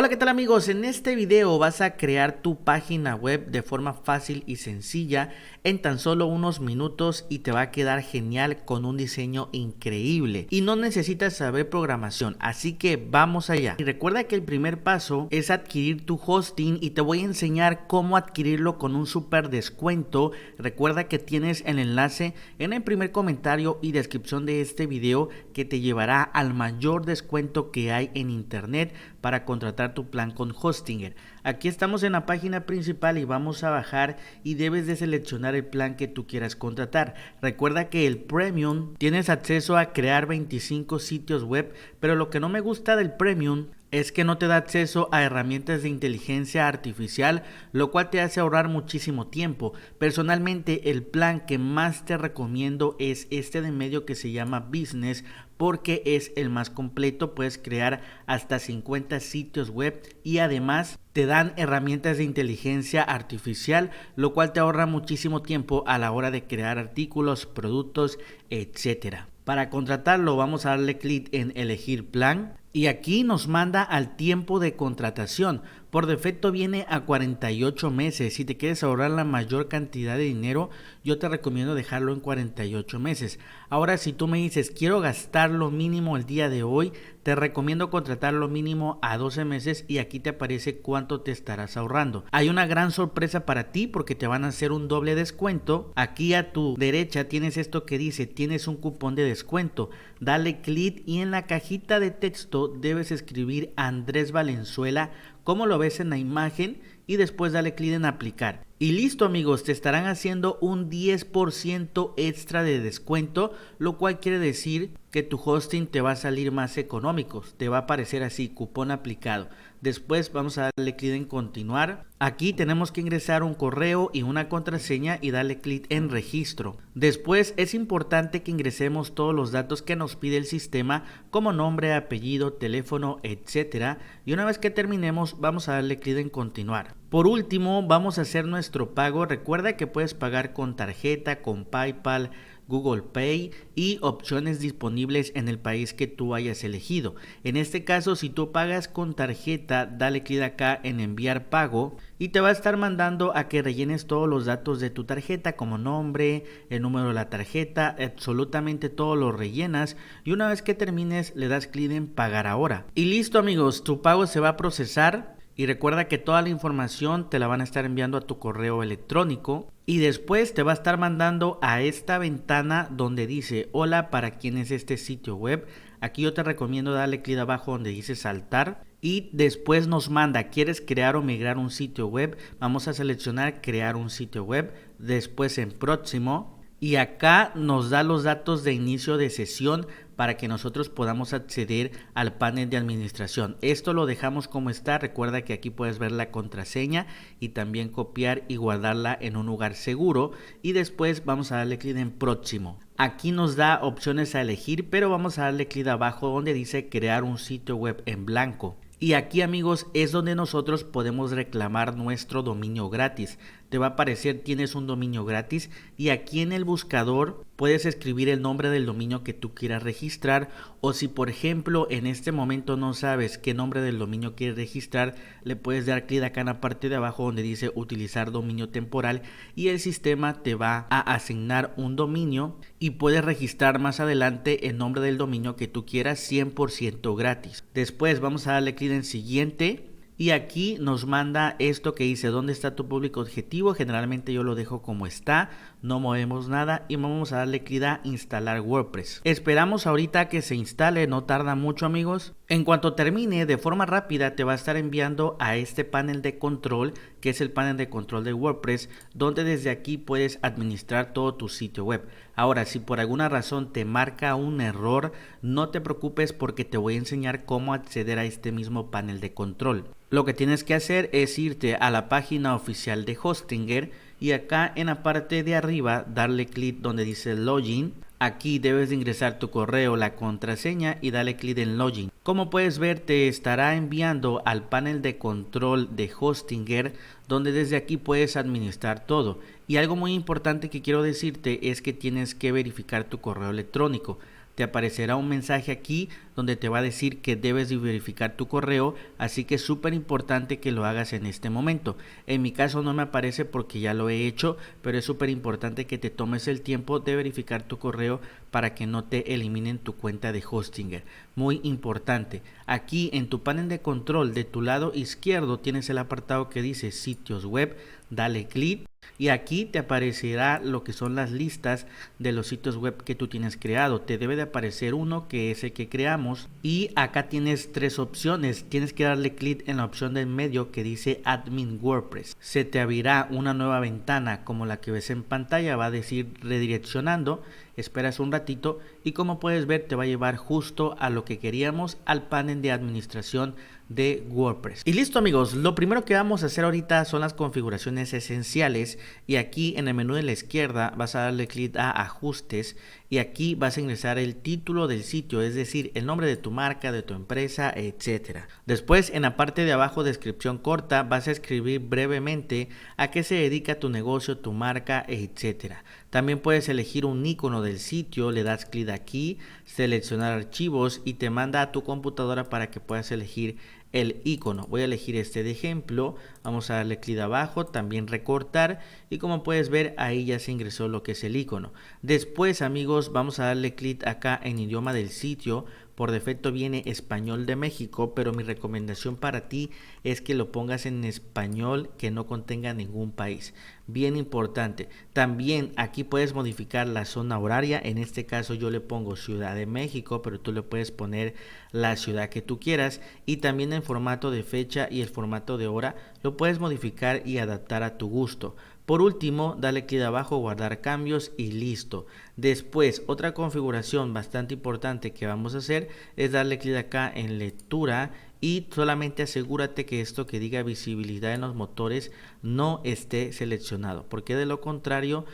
Hola, ¿qué tal amigos? En este video vas a crear tu página web de forma fácil y sencilla en tan solo unos minutos y te va a quedar genial con un diseño increíble y no necesitas saber programación, así que vamos allá. Y recuerda que el primer paso es adquirir tu hosting y te voy a enseñar cómo adquirirlo con un súper descuento. Recuerda que tienes el enlace en el primer comentario y descripción de este video que te llevará al mayor descuento que hay en internet para contratar tu plan con Hostinger. Aquí estamos en la página principal y vamos a bajar y debes de seleccionar el plan que tú quieras contratar. Recuerda que el Premium tienes acceso a crear 25 sitios web, pero lo que no me gusta del Premium es que no te da acceso a herramientas de inteligencia artificial, lo cual te hace ahorrar muchísimo tiempo. Personalmente, el plan que más te recomiendo es este de medio que se llama Business, porque es el más completo. Puedes crear hasta 50 sitios web y además te dan herramientas de inteligencia artificial, lo cual te ahorra muchísimo tiempo a la hora de crear artículos, productos, etcétera. Para contratarlo vamos a darle clic en elegir plan y aquí nos manda al tiempo de contratación. Por defecto viene a 48 meses. Si te quieres ahorrar la mayor cantidad de dinero, yo te recomiendo dejarlo en 48 meses. Ahora, si tú me dices quiero gastar lo mínimo el día de hoy, te recomiendo contratar lo mínimo a 12 meses y aquí te aparece cuánto te estarás ahorrando. Hay una gran sorpresa para ti porque te van a hacer un doble descuento. Aquí a tu derecha tienes esto que dice tienes un cupón de descuento. Dale clic y en la cajita de texto debes escribir Andrés Valenzuela, como lo ves en la imagen, y después dale clic en aplicar. Y listo amigos, te estarán haciendo un 10% extra de descuento, lo cual quiere decir que tu hosting te va a salir más económico. Te va a aparecer así, cupón aplicado. Después vamos a darle clic en continuar. Aquí tenemos que ingresar un correo y una contraseña y darle clic en registro. Después es importante que ingresemos todos los datos que nos pide el sistema, como nombre, apellido, teléfono, etcétera. Y una vez que terminemos vamos a darle clic en continuar. Por último vamos a hacer nuestro pago. Recuerda que puedes pagar con tarjeta, con PayPal, Google Pay y opciones disponibles en el país que tú hayas elegido. En este caso, si tú pagas con tarjeta, dale clic acá en enviar pago y te va a estar mandando a que rellenes todos los datos de tu tarjeta, como nombre, el número de la tarjeta, absolutamente todo lo rellenas y una vez que termines le das clic en pagar ahora. Y listo amigos, tu pago se va a procesar. Y recuerda que toda la información te la van a estar enviando a tu correo electrónico y después te va a estar mandando a esta ventana donde dice hola, ¿para quién es este sitio web? Aquí yo te recomiendo darle clic abajo donde dice saltar y después nos manda, ¿quieres crear o migrar un sitio web? Vamos a seleccionar crear un sitio web, después en próximo. Y acá nos da los datos de inicio de sesión para que nosotros podamos acceder al panel de administración. Esto lo dejamos como está. Recuerda que aquí puedes ver la contraseña y también copiar y guardarla en un lugar seguro. Y después vamos a darle clic en próximo. Aquí nos da opciones a elegir, pero vamos a darle clic abajo donde dice crear un sitio web en blanco. Y aquí amigos es donde nosotros podemos reclamar nuestro dominio gratis. Te va a aparecer tienes un dominio gratis y aquí en el buscador puedes escribir el nombre del dominio que tú quieras registrar, o si por ejemplo en este momento no sabes qué nombre del dominio quieres registrar, le puedes dar clic acá en la parte de abajo donde dice utilizar dominio temporal y el sistema te va a asignar un dominio y puedes registrar más adelante el nombre del dominio que tú quieras 100% gratis. Después vamos a darle clic en siguiente. Y aquí nos manda esto que dice ¿dónde está tu público objetivo? Generalmente yo lo dejo como está, no movemos nada y vamos a darle clic a instalar WordPress. Esperamos ahorita que se instale, no tarda mucho amigos. En cuanto termine, de forma rápida te va a estar enviando a este panel de control, que es el panel de control de WordPress, donde desde aquí puedes administrar todo tu sitio web. Ahora, si por alguna razón te marca un error, no te preocupes porque te voy a enseñar cómo acceder a este mismo panel de control. Lo que tienes que hacer es irte a la página oficial de Hostinger y acá en la parte de arriba darle clic donde dice login. Aquí debes de ingresar tu correo, la contraseña y darle clic en login. Como puedes ver te estará enviando al panel de control de Hostinger, donde desde aquí puedes administrar todo. Y algo muy importante que quiero decirte es que tienes que verificar tu correo electrónico. Te aparecerá un mensaje aquí donde te va a decir que debes de verificar tu correo, así que es súper importante que lo hagas en este momento. En mi caso no me aparece porque ya lo he hecho, pero es súper importante que te tomes el tiempo de verificar tu correo para que no te eliminen tu cuenta de Hostinger. Muy importante. Aquí en tu panel de control de tu lado izquierdo tienes el apartado que dice sitios web, dale clic y aquí te aparecerá lo que son las listas de los sitios web que tú tienes creado. Te debe de aparecer uno que es el que creamos y acá tienes tres opciones. Tienes que darle clic en la opción del medio que dice Admin WordPress. Se te abrirá una nueva ventana como la que ves en pantalla, va a decir redireccionando. Esperas un ratito y como puedes ver te va a llevar justo a lo que queríamos, al panel de administración de WordPress. Y listo amigos, lo primero que vamos a hacer ahorita son las configuraciones esenciales y aquí en el menú de la izquierda vas a darle clic a ajustes y aquí vas a ingresar el título del sitio, es decir, el nombre de tu marca, de tu empresa, etcétera. Después en la parte de abajo, descripción corta, vas a escribir brevemente a qué se dedica tu negocio, tu marca, etcétera. También puedes elegir un icono del sitio, le das clic aquí, seleccionar archivos y te manda a tu computadora para que puedas elegir el icono. Voy a elegir este de ejemplo, vamos a darle clic abajo, también recortar y como puedes ver ahí ya se ingresó lo que es el icono. Después amigos vamos a darle clic acá en idioma del sitio. Por defecto viene español de México, pero mi recomendación para ti es que lo pongas en español que no contenga ningún país. Bien importante. También aquí puedes modificar la zona horaria. En este caso yo le pongo Ciudad de México, pero tú le puedes poner la ciudad que tú quieras. Y también el formato de fecha y el formato de hora lo puedes modificar y adaptar a tu gusto. Por último, dale clic abajo, guardar cambios y listo. Después, otra configuración bastante importante que vamos a hacer es darle clic acá en lectura y solamente asegúrate que esto que diga visibilidad en los motores no esté seleccionado, porque de lo contrario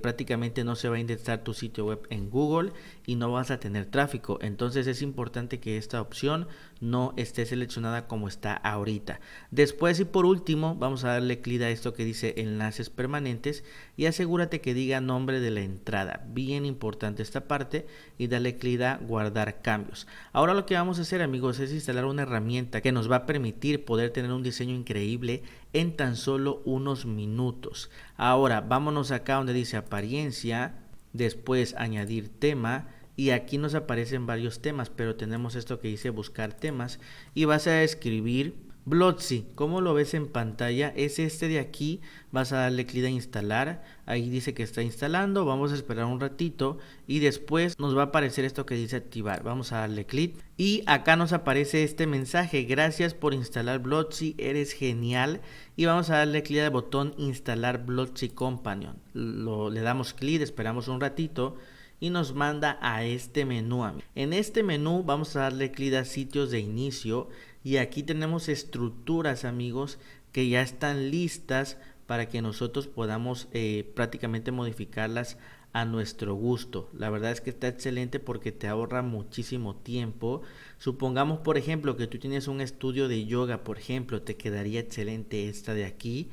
prácticamente no se va a indexar tu sitio web en Google y no vas a tener tráfico. Entonces es importante que esta opción no esté seleccionada como está ahorita. Después y por último vamos a darle clic a esto que dice enlaces permanentes y asegúrate que diga nombre de la entrada. Bien importante esta parte y dale clic a guardar cambios. Ahora lo que vamos a hacer amigos es instalar una herramienta que nos va a permitir poder tener un diseño increíble en tan solo unos minutos. Ahora vámonos acá donde dice apariencia, después añadir tema y aquí nos aparecen varios temas, pero tenemos esto que dice buscar temas y vas a escribir Blocksy, como lo ves en pantalla, es este de aquí. Vas a darle clic a instalar, ahí dice que está instalando, vamos a esperar un ratito y después nos va a aparecer esto que dice activar. Vamos a darle clic y acá nos aparece este mensaje: gracias por instalar Blocksy, eres genial. Y vamos a darle clic al botón instalar Blocksy Companion, le damos clic, esperamos un ratito y nos manda a este menú. En este menú vamos a darle clic a sitios de inicio y aquí tenemos estructuras amigos que ya están listas para que nosotros podamos prácticamente modificarlas a nuestro gusto. La verdad es que está excelente porque te ahorra muchísimo tiempo. Supongamos por ejemplo que tú tienes un estudio de yoga, por ejemplo, te quedaría excelente esta de aquí.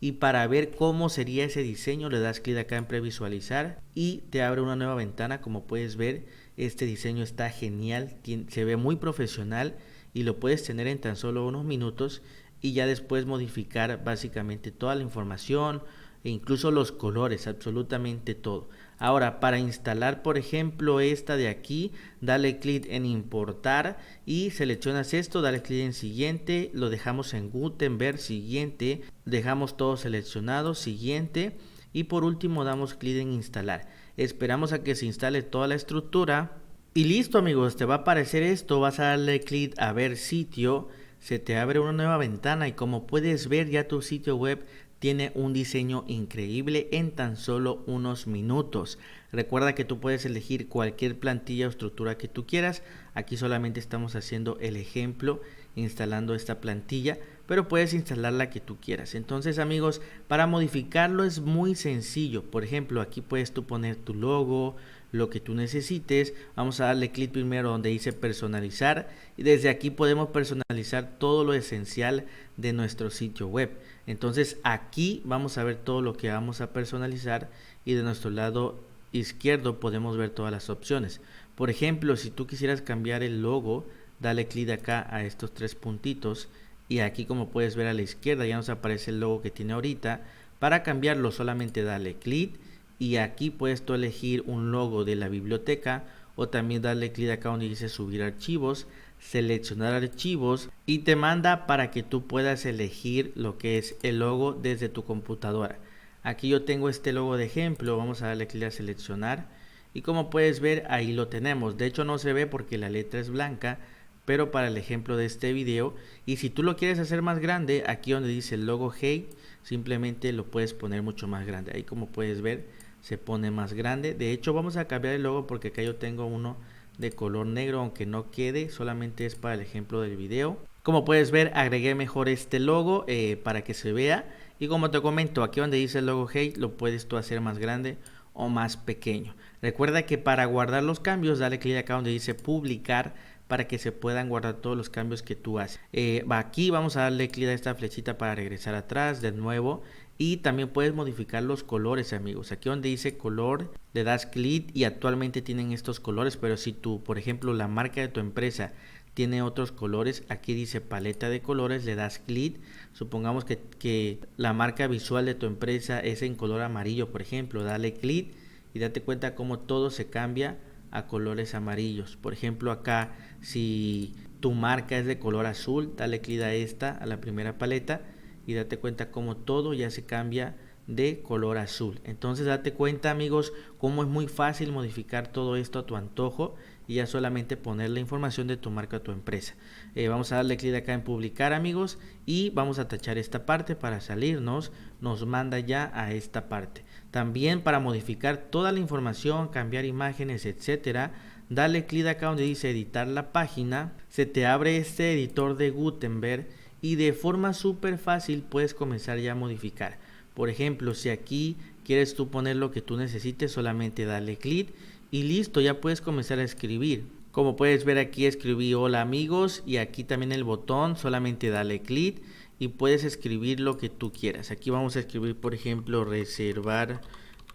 Y para ver cómo sería ese diseño le das clic acá en previsualizar y te abre una nueva ventana. Como puedes ver, este diseño está genial, se ve muy profesional y lo puedes tener en tan solo unos minutos y ya después modificar básicamente toda la información e incluso los colores, absolutamente todo. Ahora para instalar por ejemplo esta de aquí, dale clic en importar y seleccionas esto, dale clic en siguiente, lo dejamos en Gutenberg, siguiente, dejamos todo seleccionado, siguiente y por último damos clic en instalar. Esperamos a que se instale toda la estructura y listo amigos, te va a aparecer esto, vas a darle clic a ver sitio, se te abre una nueva ventana y como puedes ver ya tu sitio web tiene un diseño increíble en tan solo unos minutos. Recuerda que tú puedes elegir cualquier plantilla o estructura que tú quieras. Aquí solamente estamos haciendo el ejemplo instalando esta plantilla, pero puedes instalar la que tú quieras. Entonces amigos, para modificarlo es muy sencillo. Por ejemplo, aquí puedes tú poner tu logo, lo que tú necesites. Vamos a darle clic primero donde dice personalizar y desde aquí podemos personalizar todo lo esencial de nuestro sitio web. Entonces aquí vamos a ver todo lo que vamos a personalizar y de nuestro lado izquierdo podemos ver todas las opciones. Por ejemplo, si tú quisieras cambiar el logo, dale clic acá a estos tres puntitos y aquí, como puedes ver a la izquierda, ya nos aparece el logo que tiene ahorita. Para cambiarlo solamente dale clic y aquí puedes tú elegir un logo de la biblioteca, o también darle clic acá donde dice subir archivos, seleccionar archivos y te manda para que tú puedas elegir lo que es el logo desde tu computadora. Aquí yo tengo este logo de ejemplo, vamos a darle clic a seleccionar y como puedes ver ahí lo tenemos. De hecho no se ve porque la letra es blanca, pero para el ejemplo de este video, y si tú lo quieres hacer más grande, aquí donde dice el logo Hey, simplemente lo puedes poner mucho más grande. Ahí como puedes ver se pone más grande. De hecho vamos a cambiar el logo porque acá yo tengo uno de color negro, aunque no quede, solamente es para el ejemplo del video. Como puedes ver agregué mejor este logo para que se vea, y como te comento, aquí donde dice el logo Hey lo puedes tú hacer más grande o más pequeño. Recuerda que para guardar los cambios dale clic acá donde dice publicar para que se puedan guardar todos los cambios que tú haces. Aquí vamos a darle clic a esta flechita para regresar atrás de nuevo, y también puedes modificar los colores, amigos. Aquí donde dice color le das clic y actualmente tienen estos colores, pero si tú, por ejemplo, la marca de tu empresa tiene otros colores, aquí dice paleta de colores, le das clic. Supongamos que la marca visual de tu empresa es en color amarillo, por ejemplo, dale clic y date cuenta cómo todo se cambia a colores amarillos. Por ejemplo, acá si tu marca es de color azul, dale clic a esta, a la primera paleta, y date cuenta cómo todo ya se cambia de color azul. Entonces date cuenta, amigos, cómo es muy fácil modificar todo esto a tu antojo y ya solamente poner la información de tu marca a tu empresa. Vamos a darle clic acá en publicar, amigos, y vamos a tachar esta parte para salirnos. Nos manda ya a esta parte. También para modificar toda la información, cambiar imágenes, etcétera, dale clic acá donde dice editar la página. Se te abre este editor de Gutenberg y de forma súper fácil puedes comenzar ya a modificar. Por ejemplo, si aquí quieres tú poner lo que tú necesites, solamente dale clic y listo, ya puedes comenzar a escribir. Como puedes ver, aquí escribí hola amigos, y aquí también el botón, solamente dale clic y puedes escribir lo que tú quieras. Aquí vamos a escribir, por ejemplo, reservar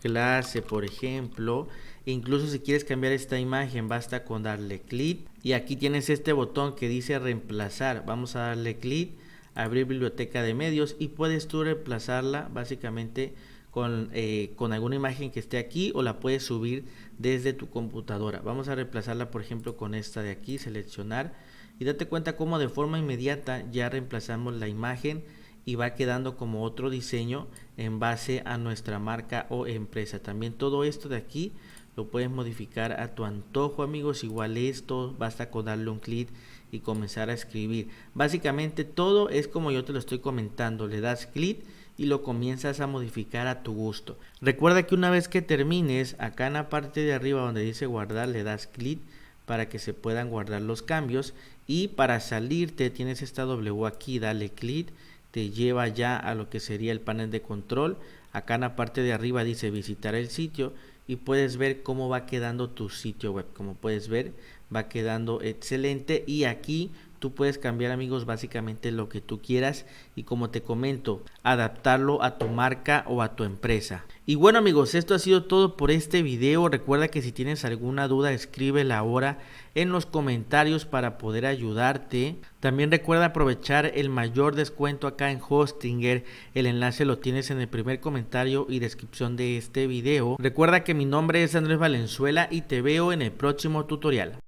clase, por ejemplo. Incluso si quieres cambiar esta imagen, basta con darle clic y aquí tienes este botón que dice reemplazar. Vamos a darle clic, abrir biblioteca de medios, y puedes tú reemplazarla básicamente con alguna imagen que esté aquí, o la puedes subir desde tu computadora. Vamos a reemplazarla, por ejemplo, con esta de aquí, seleccionar, y date cuenta cómo de forma inmediata ya reemplazamos la imagen y va quedando como otro diseño en base a nuestra marca o empresa. También todo esto de aquí lo puedes modificar a tu antojo, amigos. Igual esto, basta con darle un clic y comenzar a escribir. Básicamente todo es como yo te lo estoy comentando, le das clic y lo comienzas a modificar a tu gusto. Recuerda que una vez que termines, acá en la parte de arriba donde dice guardar, le das clic para que se puedan guardar los cambios, y para salirte tienes esta W aquí, dale clic, te lleva ya a lo que sería el panel de control. Acá en la parte de arriba dice visitar el sitio y puedes ver cómo va quedando tu sitio web. Como puedes ver, va quedando excelente, y aquí tú puedes cambiar, amigos, básicamente lo que tú quieras, y como te comento, adaptarlo a tu marca o a tu empresa. Y bueno, amigos, esto ha sido todo por este video. Recuerda que si tienes alguna duda, escríbela ahora en los comentarios para poder ayudarte. También recuerda aprovechar el mayor descuento acá en Hostinger. El enlace lo tienes en el primer comentario y descripción de este video. Recuerda que mi nombre es Andrés Valenzuela y te veo en el próximo tutorial.